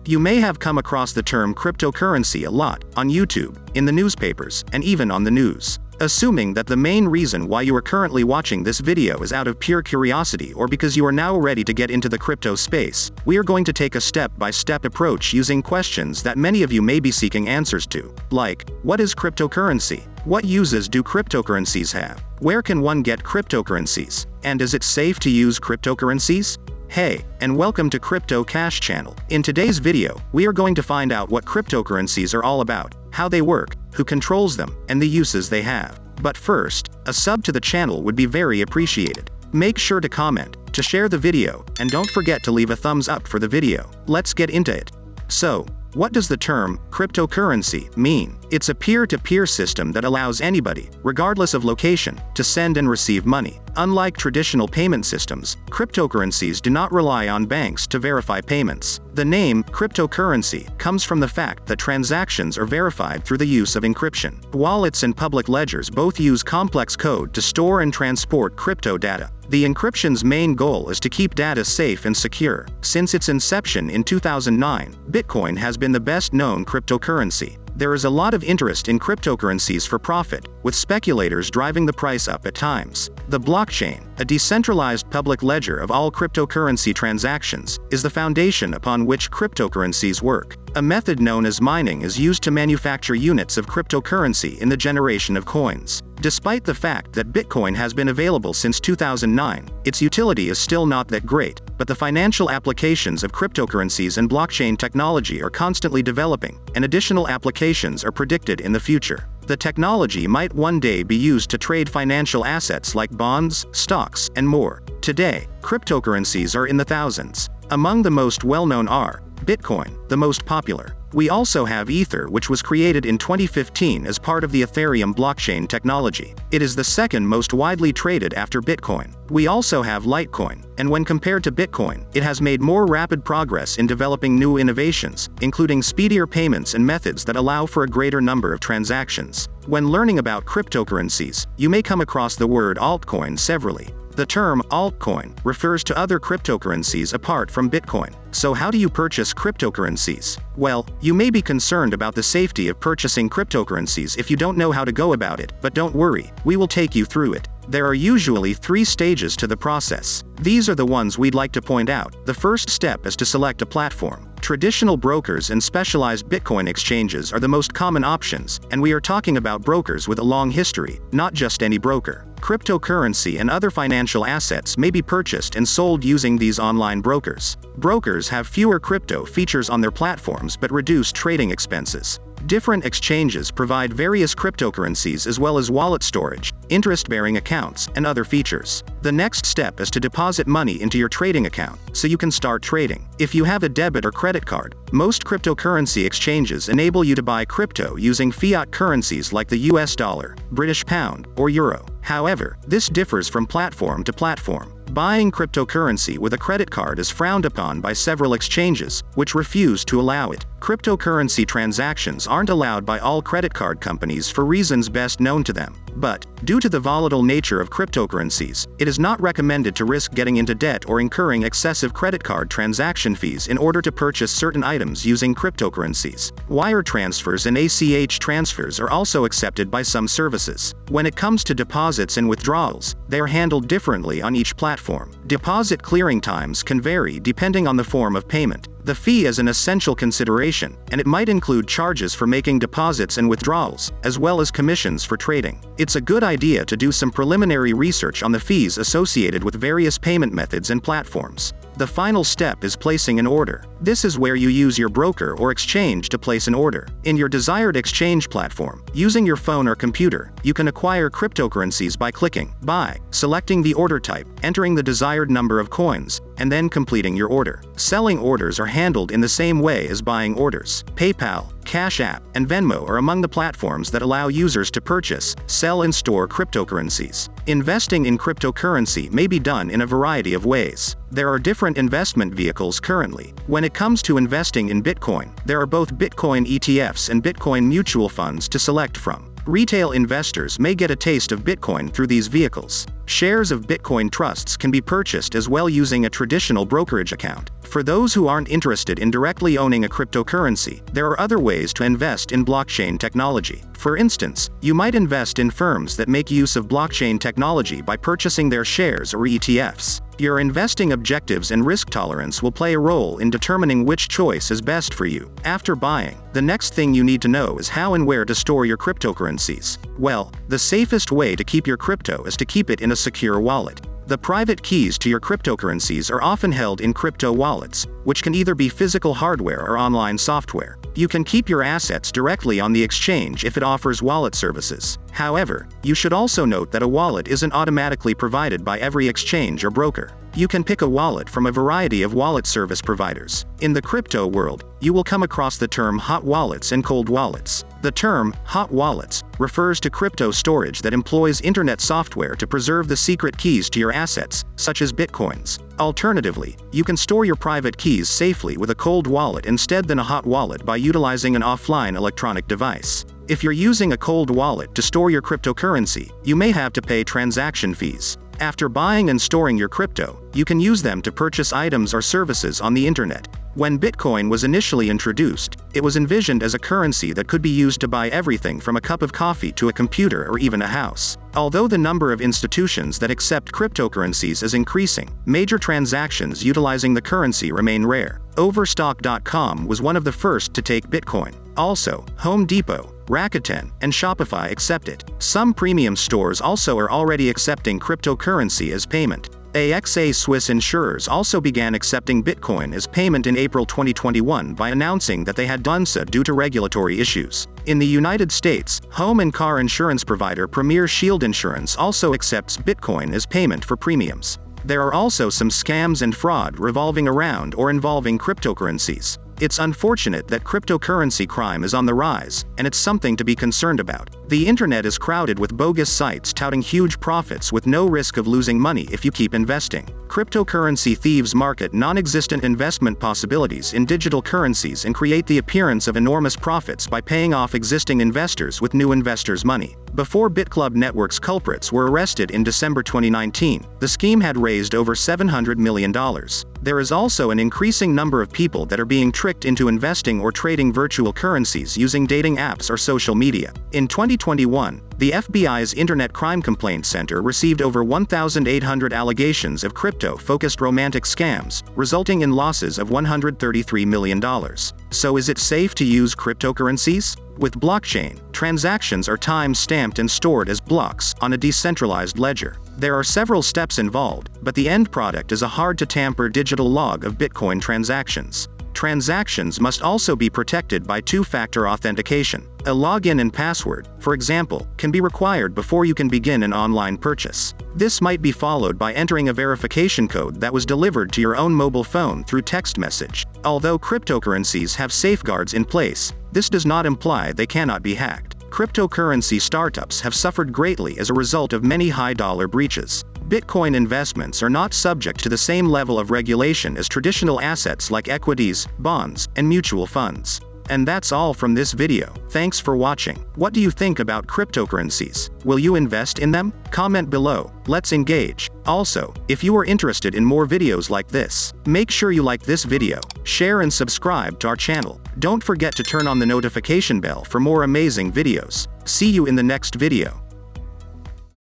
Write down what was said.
You may have come across the term cryptocurrency a lot, on YouTube, in the newspapers, and even on the news. Assuming that the main reason why you are currently watching this video is out of pure curiosity or because you are now ready to get into the crypto space, we are going to take a step-by-step approach using questions that many of you may be seeking answers to, like, what is cryptocurrency? What uses do cryptocurrencies have? Where can one get cryptocurrencies? And is it safe to use cryptocurrencies? Hey, and welcome to Crypto Cash Channel. In today's video, we are going to find out what cryptocurrencies are all about, how they work, who controls them, and the uses they have. But first, a sub to the channel would be very appreciated. Make sure to comment, to share the video, and don't forget to leave a thumbs up for the video. Let's get into it. So, what does the term cryptocurrency mean? It's a peer-to-peer system that allows anybody, regardless of location, to send and receive money. Unlike traditional payment systems, cryptocurrencies do not rely on banks to verify payments. The name cryptocurrency comes from the fact that transactions are verified through the use of encryption. Wallets and public ledgers both use complex code to store and transport crypto data. The encryption's main goal is to keep data safe and secure. Since its inception in 2009, Bitcoin has been the best-known cryptocurrency. There is a lot of interest in cryptocurrencies for profit, with speculators driving the price up at times. The blockchain, a decentralized public ledger of all cryptocurrency transactions, is the foundation upon which cryptocurrencies work. A method known as mining is used to manufacture units of cryptocurrency in the generation of coins. Despite the fact that Bitcoin has been available since 2009, its utility is still not that great, but the financial applications of cryptocurrencies and blockchain technology are constantly developing, and additional applications are predicted in the future. The technology might one day be used to trade financial assets like bonds, stocks, and more. Today, cryptocurrencies are in the thousands. Among the most well-known are Bitcoin, the most popular. We also have Ether, which was created in 2015 as part of the Ethereum blockchain technology. It is the second most widely traded after Bitcoin. We also have Litecoin, and when compared to Bitcoin, it has made more rapid progress in developing new innovations, including speedier payments and methods that allow for a greater number of transactions. When learning about cryptocurrencies, you may come across the word altcoin severally. The term altcoin refers to other cryptocurrencies apart from Bitcoin. So how do you purchase cryptocurrencies? Well, you may be concerned about the safety of purchasing cryptocurrencies if you don't know how to go about it, but don't worry, we will take you through it. There are usually 3 stages to the process. These are the ones we'd like to point out. The first step is to select a platform. Traditional brokers and specialized Bitcoin exchanges are the most common options, and we are talking about brokers with a long history, not just any broker. Cryptocurrency and other financial assets may be purchased and sold using these online brokers. Brokers have fewer crypto features on their platforms but reduce trading expenses. Different exchanges provide various cryptocurrencies as well as wallet storage, interest-bearing accounts, and other features. The next step is to deposit money into your trading account, so you can start trading. If you have a debit or credit card, most cryptocurrency exchanges enable you to buy crypto using fiat currencies like the US dollar, British pound, or euro. However, this differs from platform to platform. Buying cryptocurrency with a credit card is frowned upon by several exchanges, which refuse to allow it. Cryptocurrency transactions aren't allowed by all credit card companies for reasons best known to them. But, due to the volatile nature of cryptocurrencies, it is not recommended to risk getting into debt or incurring excessive credit card transaction fees in order to purchase certain items using cryptocurrencies. Wire transfers and ACH transfers are also accepted by some services. When it comes to deposits and withdrawals, they are handled differently on each platform. Deposit clearing times can vary depending on the form of payment. The fee is an essential consideration, and it might include charges for making deposits and withdrawals, as well as commissions for trading. It's a good idea to do some preliminary research on the fees associated with various payment methods and platforms. The final step is placing an order. This is where you use your broker or exchange to place an order. In your desired exchange platform, using your phone or computer, you can acquire cryptocurrencies by clicking Buy, selecting the order type, entering the desired number of coins, and then completing your order. Selling orders are handled in the same way as buying orders. PayPal, Cash App, and Venmo are among the platforms that allow users to purchase, sell, and store cryptocurrencies. Investing in cryptocurrency may be done in a variety of ways. There are different investment vehicles currently. When it comes to investing in Bitcoin, there are both Bitcoin ETFs and Bitcoin mutual funds to select from. Retail investors may get a taste of Bitcoin through these vehicles. Shares of Bitcoin trusts can be purchased as well using a traditional brokerage account. For those who aren't interested in directly owning a cryptocurrency, there are other ways to invest in blockchain technology. For instance, you might invest in firms that make use of blockchain technology by purchasing their shares or ETFs. Your investing objectives and risk tolerance will play a role in determining which choice is best for you. After buying, the next thing you need to know is how and where to store your cryptocurrencies. Well, the safest way to keep your crypto is to keep it in a secure wallet. The private keys to your cryptocurrencies are often held in crypto wallets, which can either be physical hardware or online software. You can keep your assets directly on the exchange if it offers wallet services. However, you should also note that a wallet isn't automatically provided by every exchange or broker. You can pick a wallet from a variety of wallet service providers. In the crypto world, you will come across the term hot wallets and cold wallets. The term hot wallets refers to crypto storage that employs internet software to preserve the secret keys to your assets, such as bitcoins. Alternatively, you can store your private keys safely with a cold wallet instead than a hot wallet by utilizing an offline electronic device. If you're using a cold wallet to store your cryptocurrency, you may have to pay transaction fees. After buying and storing your crypto, you can use them to purchase items or services on the internet. When Bitcoin was initially introduced, it was envisioned as a currency that could be used to buy everything from a cup of coffee to a computer or even a house. Although the number of institutions that accept cryptocurrencies is increasing, major transactions utilizing the currency remain rare. Overstock.com was one of the first to take Bitcoin. Also, Home Depot, Rakuten, and Shopify accept it. Some premium stores also are already accepting cryptocurrency as payment. AXA Swiss insurers also began accepting Bitcoin as payment in April 2021 by announcing that they had done so due to regulatory issues. In the United States, home and car insurance provider Premier Shield Insurance also accepts Bitcoin as payment for premiums. There are also some scams and fraud revolving around or involving cryptocurrencies. It's unfortunate that cryptocurrency crime is on the rise, and it's something to be concerned about. The internet is crowded with bogus sites touting huge profits with no risk of losing money if you keep investing. Cryptocurrency thieves market non-existent investment possibilities in digital currencies and create the appearance of enormous profits by paying off existing investors with new investors' money. Before BitClub Network's culprits were arrested in December 2019, the scheme had raised over $700 million. There is also an increasing number of people that are being tricked into investing or trading virtual currencies using dating apps or social media. In 2021, the FBI's Internet Crime Complaint Center received over 1,800 allegations of crypto-focused romantic scams, resulting in losses of $133 million. So is it safe to use cryptocurrencies? With blockchain, transactions are time-stamped and stored as blocks on a decentralized ledger. There are several steps involved, but the end product is a hard-to-tamper digital log of Bitcoin transactions. Transactions must also be protected by two-factor authentication. A login and password, for example, can be required before you can begin an online purchase. This might be followed by entering a verification code that was delivered to your own mobile phone through text message. Although cryptocurrencies have safeguards in place, this does not imply they cannot be hacked. Cryptocurrency startups have suffered greatly as a result of many high-dollar breaches. Bitcoin investments are not subject to the same level of regulation as traditional assets like equities, bonds, and mutual funds. And that's all from this video. Thanks for watching. What do you think about cryptocurrencies? Will you invest in them? Comment below. Let's engage. Also, if you are interested in more videos like this, make sure you like this video, share and subscribe to our channel. Don't forget to turn on the notification bell for more amazing videos. See you in the next video.